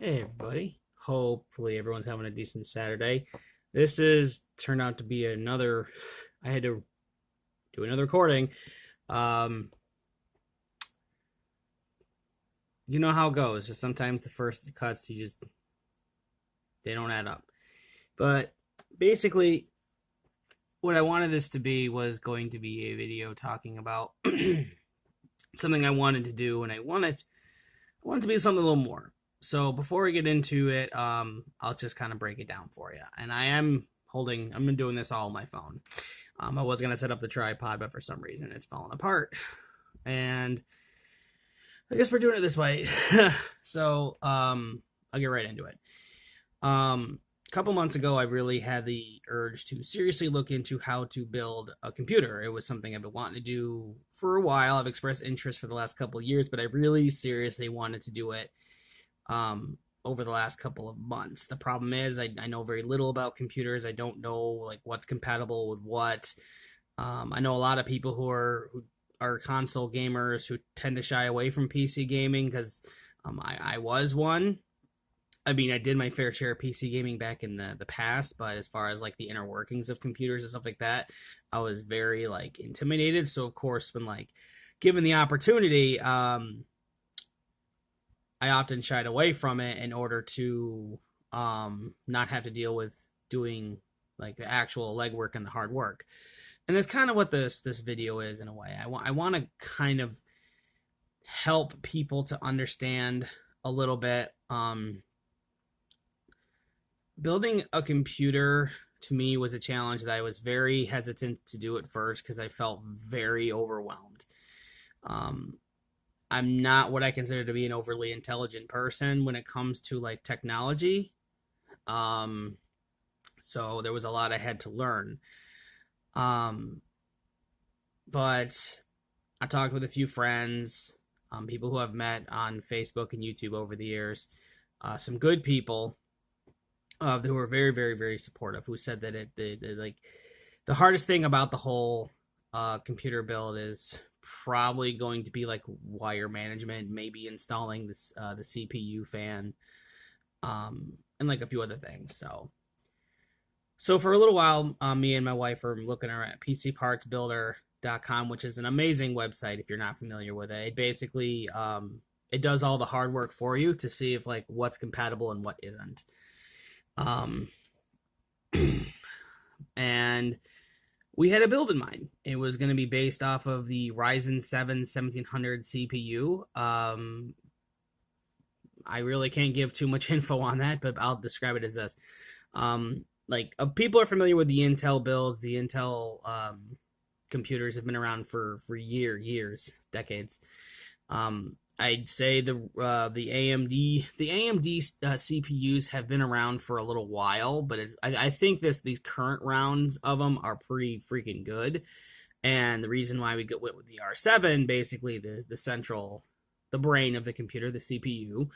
Hey everybody. Hopefully everyone's having a decent Saturday. This is turned out to be another I had to do another recording. Um you know how it goes. Just sometimes the first cuts they don't add up. But basically what I wanted this to be was going to be a video talking about something I wanted to do, and I wanted to be something a little more. So before we get into it, I'll just kind of break it down for you. And I'm doing this all on my phone. I was gonna set up the tripod, but for some reason it's fallen apart, and I guess we're doing it this way. So I'll get right into it. A couple months ago, I really had the urge to seriously look into how to build a computer. It was something I've been wanting to do for a while. I've expressed interest for the last couple of years, but I really seriously wanted to do it over the last couple of months. The problem is I know very little about computers. I don't know like what's compatible with what. I know a lot of people who are console gamers who tend to shy away from PC gaming because I was one. I mean, I did my fair share of PC gaming back in the past, but as far as like the inner workings of computers and stuff like that, I was very like intimidated. So of course, when like given the opportunity, I often shied away from it in order to not have to deal with doing like the actual legwork and the hard work. And that's kind of what this video is in a way. I want to kind of help people to understand a little bit. Building a computer to me was a challenge that I was very hesitant to do at first because I felt very overwhelmed. Um, I'm not what I consider to be an overly intelligent person when it comes to like technology. Um, so there was a lot I had to learn. Um, but I talked with a few friends, people who I've met on Facebook and YouTube over the years, some good people who were very, very, very supportive. Who said that like the hardest thing about the whole computer build is probably going to be like wire management, maybe installing this the CPU fan, and like a few other things. So for a little while, me and my wife are looking at PCPartsBuilder.com, which is an amazing website if you're not familiar with it. It basically it does all the hard work for you to see if like what's compatible and what isn't. Um, and we had a build in mind. It was going to be based off of the Ryzen 7 1700 CPU. I really can't give too much info on that, but I'll describe it as this. People are familiar with the Intel builds. The Intel computers have been around for years, decades. I'd say the AMD CPUs have been around for a little while, but I think these current rounds of them are pretty freaking good. And the reason why we went with the R7, basically the brain of the computer, the CPU,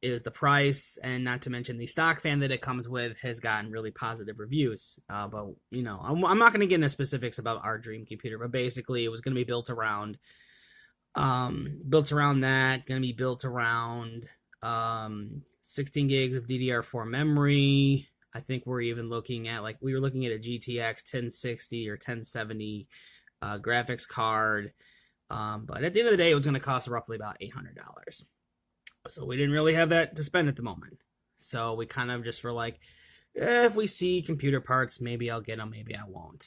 is the price, and not to mention the stock fan that it comes with has gotten really positive reviews. But you know, I'm not going to get into specifics about our dream computer, but basically, it was going to be built around that. Going to be built around 16 gigs of DDR4 memory. I think we were looking at a GTX 1060 or 1070 graphics card. But at the end of the day, it was going to cost roughly about $800. So we didn't really have that to spend at the moment. So we kind of just were like, if we see computer parts, maybe I'll get them, maybe I won't.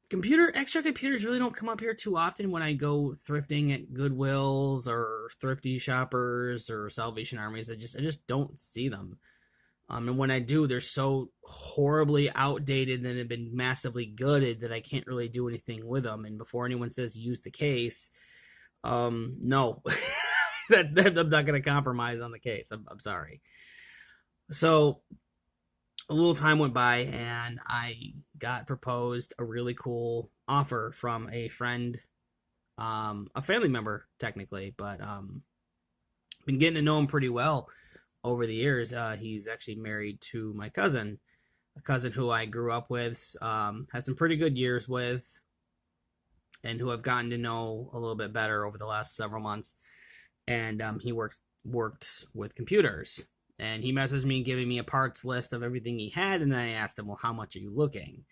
Extra computers really don't come up here too often when I go thrifting at Goodwills or Thrifty Shoppers or Salvation Armies. I just don't see them. And when I do, they're so horribly outdated and have been massively gutted that I can't really do anything with them. And before anyone says use the case, no, I'm not going to compromise on the case. I'm sorry. So a little time went by, and I got proposed a really cool offer from a friend, a family member technically, but been getting to know him pretty well over the years. He's actually married to my cousin, a cousin who I grew up with, had some pretty good years with, and who I've gotten to know a little bit better over the last several months. and he worked with computers. And he messaged me giving me a parts list of everything he had, and then I asked him, well, how much are you looking?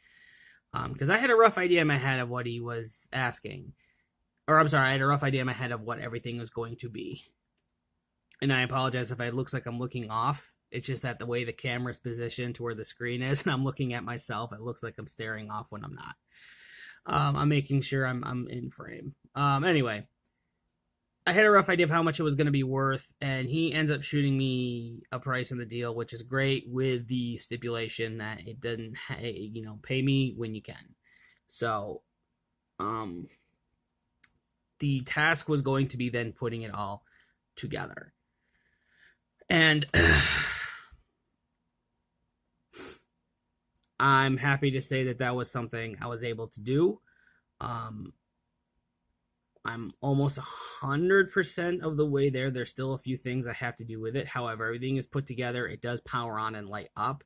Because I had a rough idea in my head of what he was asking. Or I'm sorry, I had a rough idea in my head of what everything was going to be. And I apologize if it looks like I'm looking off. It's just that the way the camera's positioned to where the screen is, and I'm looking at myself, it looks like I'm staring off when I'm not. I'm making sure I'm in frame. Anyway, I had a rough idea of how much it was going to be worth, and he ends up shooting me a price in the deal, which is great, with the stipulation that it doesn't, pay me when you can. So, the task was going to be then putting it all together. And I'm happy to say that that was something I was able to do. I'm almost 100% of the way there. There's still a few things I have to do with it. However, everything is put together. It does power on and light up.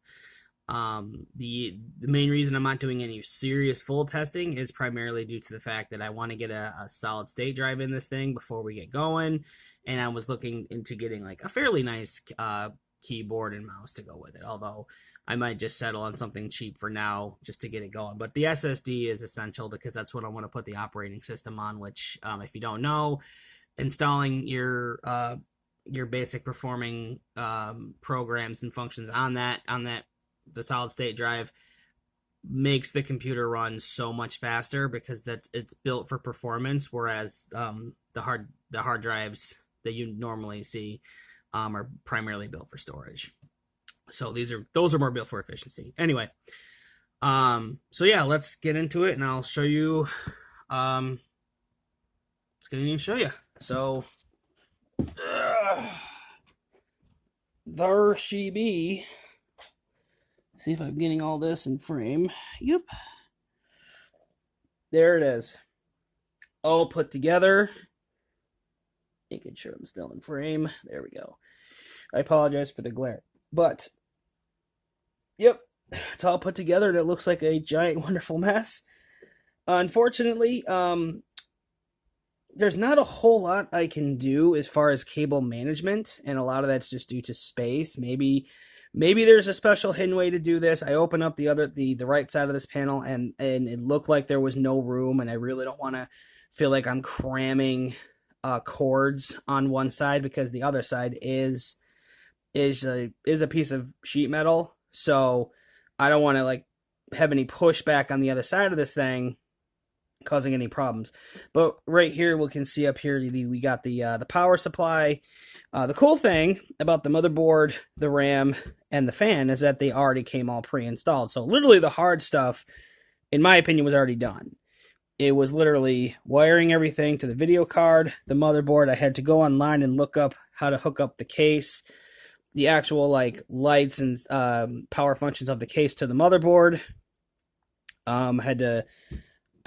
The main reason I'm not doing any serious full testing is primarily due to the fact that I want to get a solid state drive in this thing before we get going. And I was looking into getting like a fairly nice keyboard and mouse to go with it. Although I might just settle on something cheap for now just to get it going. But the SSD is essential because that's what I want to put the operating system on, which, if you don't know, installing your basic performing programs and functions on the solid state drive makes the computer run so much faster because it's built for performance, whereas the hard drives that you normally see are primarily built for storage. So those are more built for efficiency. Anyway, so yeah, let's get into it, and I'll show you. Let's get in and show you. So, there she be. See if I'm getting all this in frame. Yep. There it is. All put together. Making sure I'm still in frame. There we go. I apologize for the glare. But, yep. It's all put together and it looks like a giant, wonderful mess. Unfortunately, there's not a whole lot I can do as far as cable management. And a lot of that's just due to space. Maybe there's a special hidden way to do this. I open up the right side of this panel and it looked like there was no room, and I really don't want to feel like I'm cramming cords on one side because the other side is a piece of sheet metal. So I don't want to like have any pushback on the other side of this thing causing any problems. But right here we can see up here we got the power supply. The cool thing about the motherboard, the RAM, and the fan is that they already came all pre-installed. So literally the hard stuff, in my opinion, was already done. It was literally wiring everything to the video card, the motherboard. I had to go online and look up how to hook up the case, the actual like lights and power functions of the case to the motherboard. I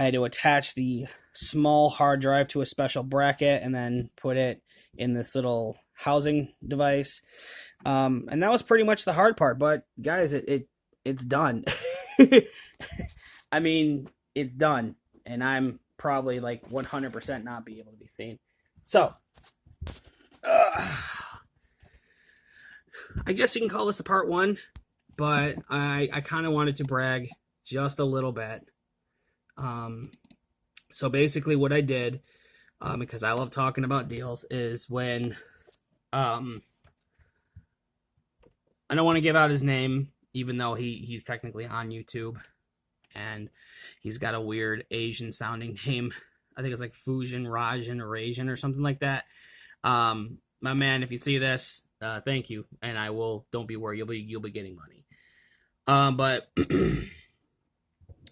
had to attach the small hard drive to a special bracket and then put it in this little housing device. And that was pretty much the hard part. But guys, it's done. I mean, it's done. And I'm probably like 100% not be able to be seen. So, I guess you can call this a part one. But I kind of wanted to brag just a little bit. So basically what I did, because I love talking about deals, is when, I don't want to give out his name, even though he's technically on YouTube, and he's got a weird Asian sounding name. I think it's like Fujian, Rajan, or Asian or something like that. My man, if you see this, thank you. And don't be worried. You'll be getting money. But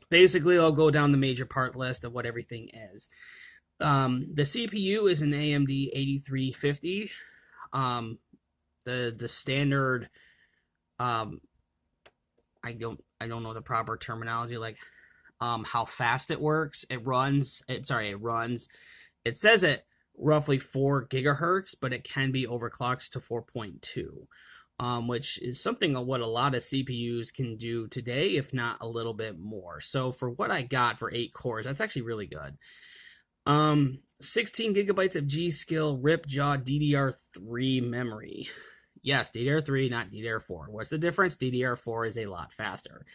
basically, I'll go down the major part list of what everything is. The CPU is an AMD 8350. The standard, I don't know the proper terminology, like how fast it works. It runs. It says it roughly 4 gigahertz, but it can be overclocked to 4.2. Which is something of what a lot of CPUs can do today, if not a little bit more. So for what I got for 8 cores, that's actually really good. 16 gigabytes of G.Skill Ripjaw DDR3 memory. Yes, DDR3, not DDR4. What's the difference? DDR4 is a lot faster.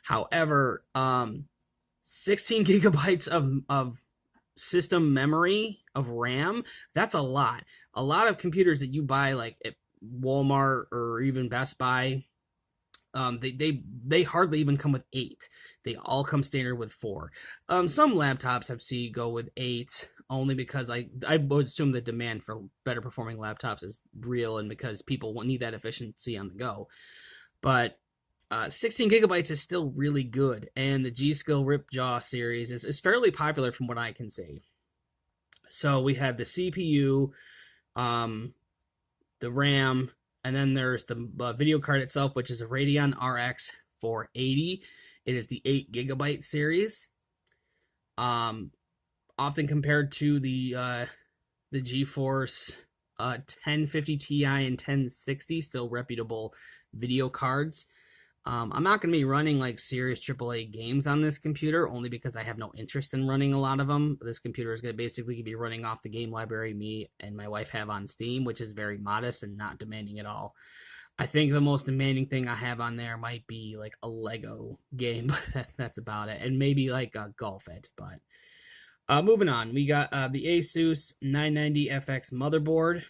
However, 16 gigabytes of system memory of RAM, that's a lot. A lot of computers that you buy like at Walmart or even Best Buy, they hardly even come with 8. They all come standard with 4. Some laptops I've seen go with 8 only because I would assume the demand for better performing laptops is real and because people need that efficiency on the go. But 16 gigabytes is still really good, and the G.Skill Ripjaw series is fairly popular from what I can see. So we had the CPU, the RAM, and then there's the video card itself, which is a Radeon RX 480. It is the 8 gigabyte series. Often compared to the GeForce 1050 Ti and 1060, still reputable video cards. I'm not going to be running like serious AAA games on this computer, only because I have no interest in running a lot of them. This computer is going to basically be running off the game library me and my wife have on Steam, which is very modest and not demanding at all. I think the most demanding thing I have on there might be like a Lego game, but that's about it. And maybe like a Golf It, but... moving on, we got the Asus 990FX motherboard,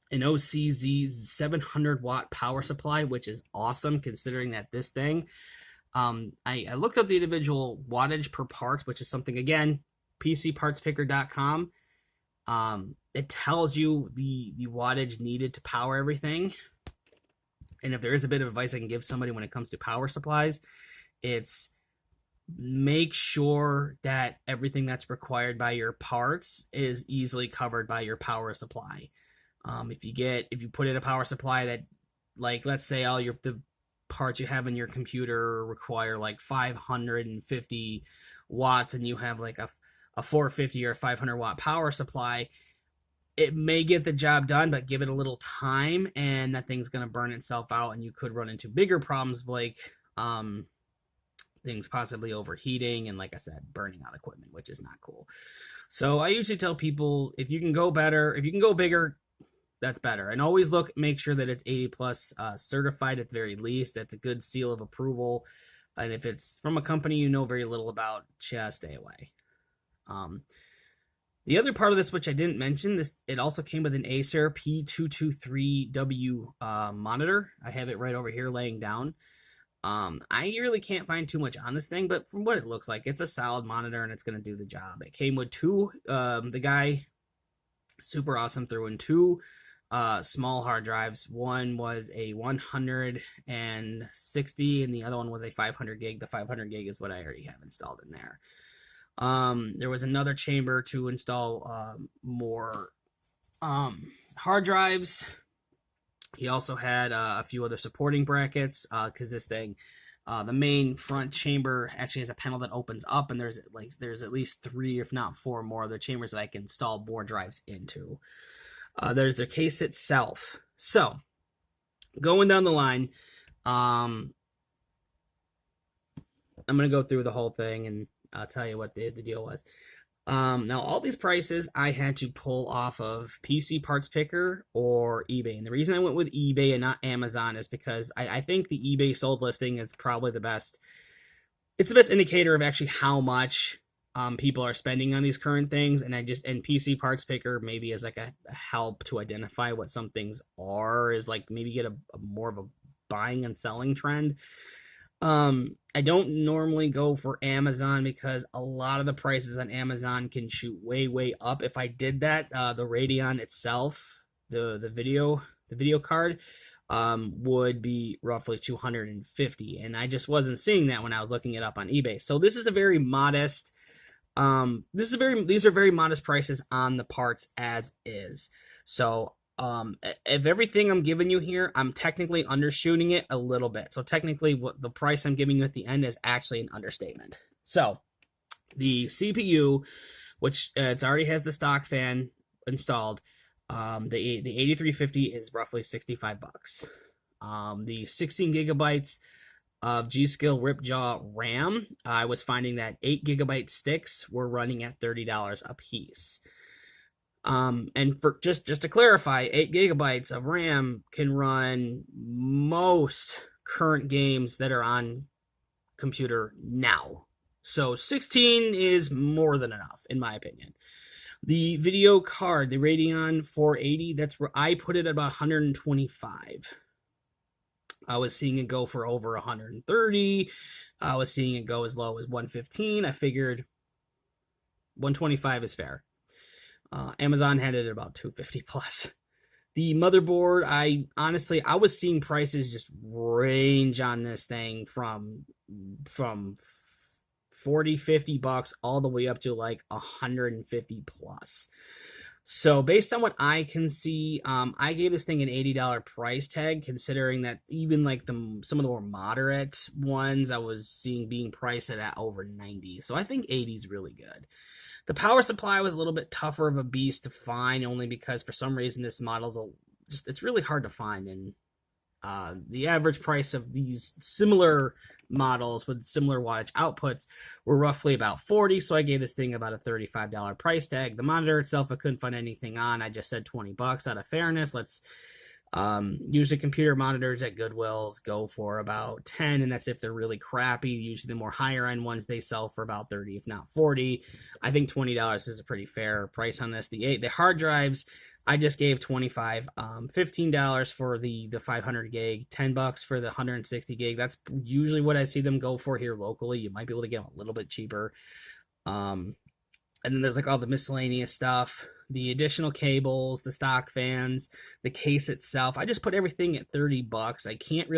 an OCZ 700 watt power supply, which is awesome considering that this thing, I looked up the individual wattage per part, which is something, again, PCPartsPicker.com. It tells you the wattage needed to power everything. And if there is a bit of advice I can give somebody when it comes to power supplies, it's make sure that everything that's required by your parts is easily covered by your power supply. If you put in a power supply that, like, let's say all the parts you have in your computer require like 550 watts and you have like a 450 or 500 watt power supply, it may get the job done, but give it a little time and that thing's going to burn itself out and you could run into bigger problems like things possibly overheating and, like I said, burning out equipment, which is not cool. So I usually tell people, if you can go bigger, that's better. And always make sure that it's 80 plus certified at the very least. That's a good seal of approval. And if it's from a company you know very little about, just stay away. The other part of this, which I didn't mention, it also came with an Acer P223W monitor. I have it right over here laying down. I really can't find too much on this thing, but from what it looks like, it's a solid monitor and it's going to do the job. It came with two, the guy, super awesome, threw in two small hard drives. One was a 160 and the other one was a 500 gig. The 500 gig is what I already have installed in there. There was another chamber to install more hard drives. He also had a few other supporting brackets because this thing, the main front chamber actually has a panel that opens up, and there's at least 3, if not 4 more other chambers that I can install more drives into. There's the case itself. So, going down the line, I'm going to go through the whole thing and I'll tell you what the deal was. Now, all these prices I had to pull off of PC Parts Picker or eBay. And the reason I went with eBay and not Amazon is because I think the eBay sold listing is probably the best. It's the best indicator of actually how much people are spending on these current things. And PC Parts Picker maybe is like a help to identify what some things are, is like maybe get a more of a buying and selling trend. I don't normally go for Amazon because a lot of the prices on Amazon can shoot way up. If I did that, the Radeon itself, the video card, would be roughly $250, and I just wasn't seeing that when I was looking it up on eBay. So this is a very modest. These are very modest prices on the parts as is. So if everything I'm giving you here, I'm technically undershooting it a little bit. So technically what the price I'm giving you at the end is actually an understatement. So the CPU, which it already has the stock fan installed, the 8350 is roughly $65. The 16 gigabytes of G-Skill Ripjaw RAM. I was finding that 8 GB sticks were running at $30 a piece. And for just to clarify, 8 GB of RAM can run most current games that are on computer now. So 16 is more than enough, in my opinion. The video card, the Radeon 480, that's where I put it at about 125. I was seeing it go for over 130. I was seeing it go as low as 115. I figured 125 is fair. Amazon had it at about 250 plus. The motherboard, I was seeing prices just range on this thing from 40, 50 bucks all the way up to like 150 plus. So based on what I can see, I gave this thing an $80 price tag, considering that even like some of the more moderate ones I was seeing being priced at over 90. So I think 80 is really good. The power supply was a little bit tougher of a beast to find, only because for some reason this model's it's really hard to find, and the average price of these similar models with similar wattage outputs were roughly about 40, so I gave this thing about a $35 price tag. The monitor itself, I couldn't find anything on. I just said 20 bucks out of fairness. Let's usually computer monitors at Goodwill's go for about 10, and that's if they're really crappy. Usually the more higher end ones they sell for about 30, if not 40. I think $20 is a pretty fair price on this. The hard drives, I just gave 25, $15 for the 500 gig, 10 bucks for the 160 gig. That's usually what I see them go for here locally. You might be able to get them a little bit cheaper. And then there's like all the miscellaneous stuff, the additional cables, the stock fans, the case itself. I just put everything at 30 bucks. I can't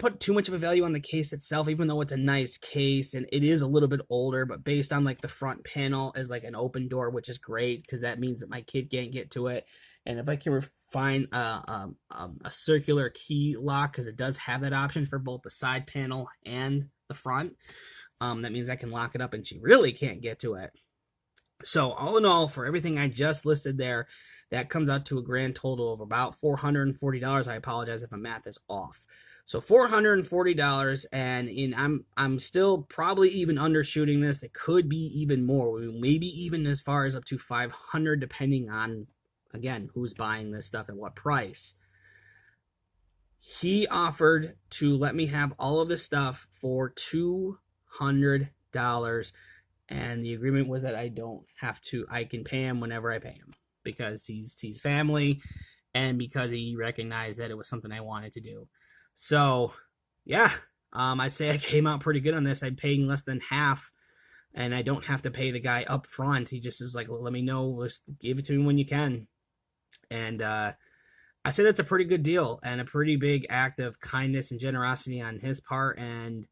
put too much of a value on the case itself, even though it's a nice case and it is a little bit older, but based on like the front panel is like an open door, which is great because that means that my kid can't get to it. And if I can find a circular key lock, because it does have that option for both the side panel and the front, that means I can lock it up and she really can't get to it. So all in all, for everything I just listed there, that comes out to a grand total of about $440. I apologize if my math is off. So $440, and I'm still probably even undershooting this. It could be even more, maybe even as far as up to $500, depending on, again, who's buying this stuff at what price. He offered to let me have all of this stuff for $200, and the agreement was that I can pay him whenever I pay him, because he's family, and because he recognized that it was something I wanted to do. So, yeah, I'd say I came out pretty good on this. I'm paying less than half, and I don't have to pay the guy up front. He just was like, let me know, just give it to me when you can. And I say that's a pretty good deal and a pretty big act of kindness and generosity on his part. And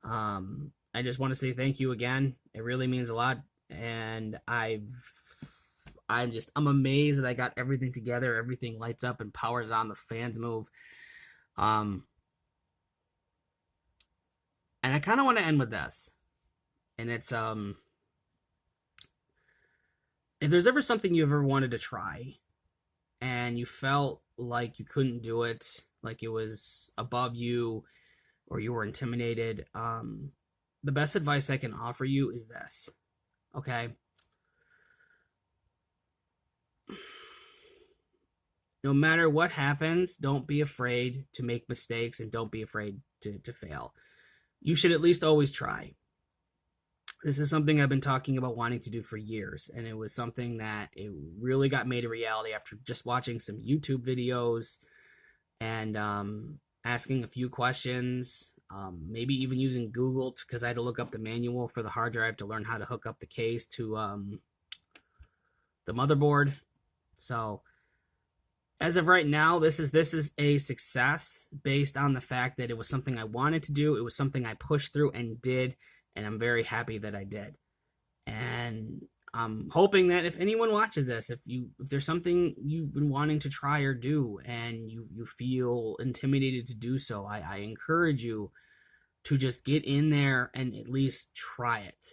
I just want to say thank you again. It really means a lot. And I'm amazed that I got everything together. Everything lights up and powers on. The fans move. And I kind of want to end with this. And it's, if there's ever something you ever wanted to try and you felt like you couldn't do it, like it was above you or you were intimidated, the best advice I can offer you is this, okay? No matter what happens, don't be afraid to make mistakes and don't be afraid to fail. You should at least always try. This is something I've been talking about wanting to do for years, and it was something that it really got made a reality after just watching some YouTube videos and asking a few questions, maybe even using Google, because I had to look up the manual for the hard drive to learn how to hook up the case to the motherboard. So as of right now, this is a success based on the fact that it was something I wanted to do. It was something I pushed through and did, and I'm very happy that I did. And I'm hoping that if anyone watches this, if there's something you've been wanting to try or do and you feel intimidated to do so, I encourage you to just get in there and at least try it.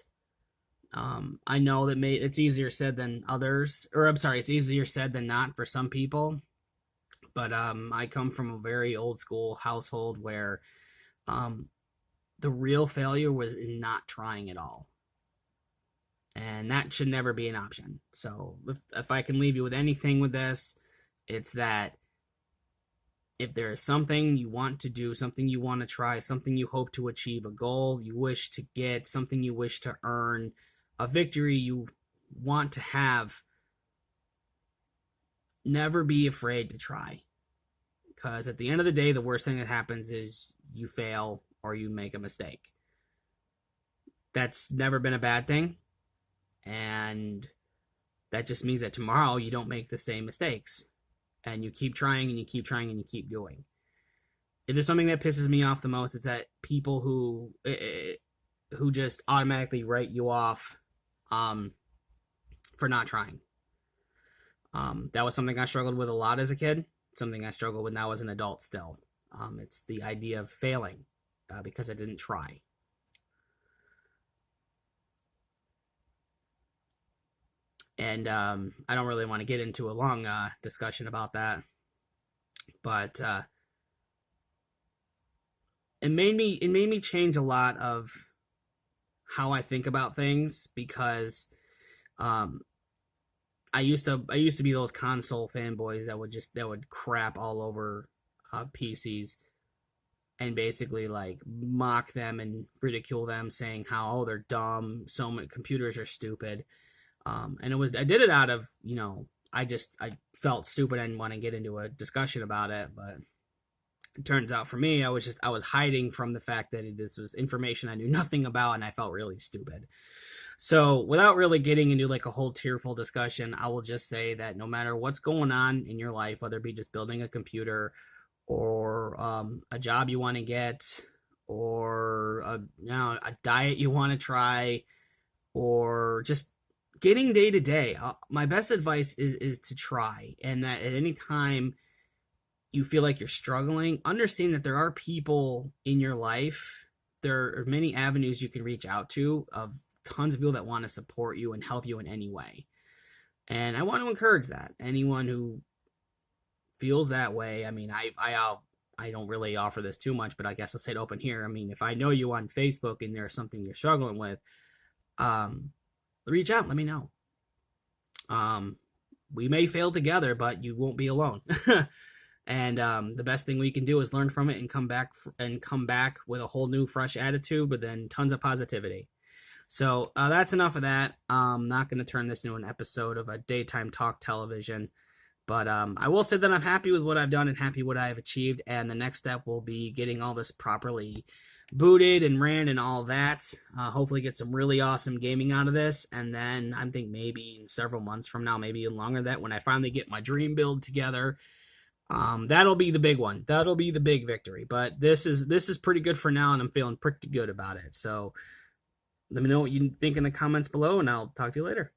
I know that it's easier said than others, or I'm sorry, it's easier said than not for some people. But I come from a very old school household where um, the real failure was in not trying at all. And that should never be an option. So if I can leave you with anything with this, it's that if there is something you want to do, something you want to try, something you hope to achieve, a goal you wish to get, something you wish to earn, a victory you want to have, never be afraid to try. Because at the end of the day, the worst thing that happens is you fail or you make a mistake. That's never been a bad thing. And that just means that tomorrow you don't make the same mistakes. And you keep trying and you keep trying and you keep doing. If there's something that pisses me off the most, it's that people who just automatically write you off for not trying. That was something I struggled with a lot as a kid. Something I struggle with now as an adult still. It's the idea of failing because I didn't try. And I don't really want to get into a long discussion about that, but it made me change a lot of how I think about things because I used to be those console fanboys that would crap all over PCs and basically like mock them and ridicule them, saying how they're dumb, so many computers are stupid. And I did it out of, I felt stupid. I didn't want to get into a discussion about it, but it turns out for me, I was hiding from the fact that this was information I knew nothing about and I felt really stupid. So without really getting into like a whole tearful discussion, I will just say that no matter what's going on in your life, whether it be just building a computer or a job you want to get or a diet you want to try or just getting day to day, my best advice is to try, and that at any time you feel like you're struggling, understand that there are people in your life. There are many avenues you can reach out to of tons of people that want to support you and help you in any way. And I want to encourage that. Anyone who feels that way, I mean, I don't really offer this too much, but I guess I'll say it open here. I mean, if I know you on Facebook and there's something you're struggling with, reach out, let me know. We may fail together, but you won't be alone. And the best thing we can do is learn from it and come back with a whole new fresh attitude, but then tons of positivity. So that's enough of that. I'm not going to turn this into an episode of a daytime talk television, but I will say that I'm happy with what I've done and happy what I've achieved, and the next step will be getting all this properly booted and ran and all that. Hopefully get some really awesome gaming out of this, and then I think maybe in several months from now, maybe even longer, that when I finally get my dream build together, that'll be the big one. That'll be the big victory. But this is pretty good for now, and I'm feeling pretty good about it. So let me know what you think in the comments below, and I'll talk to you later.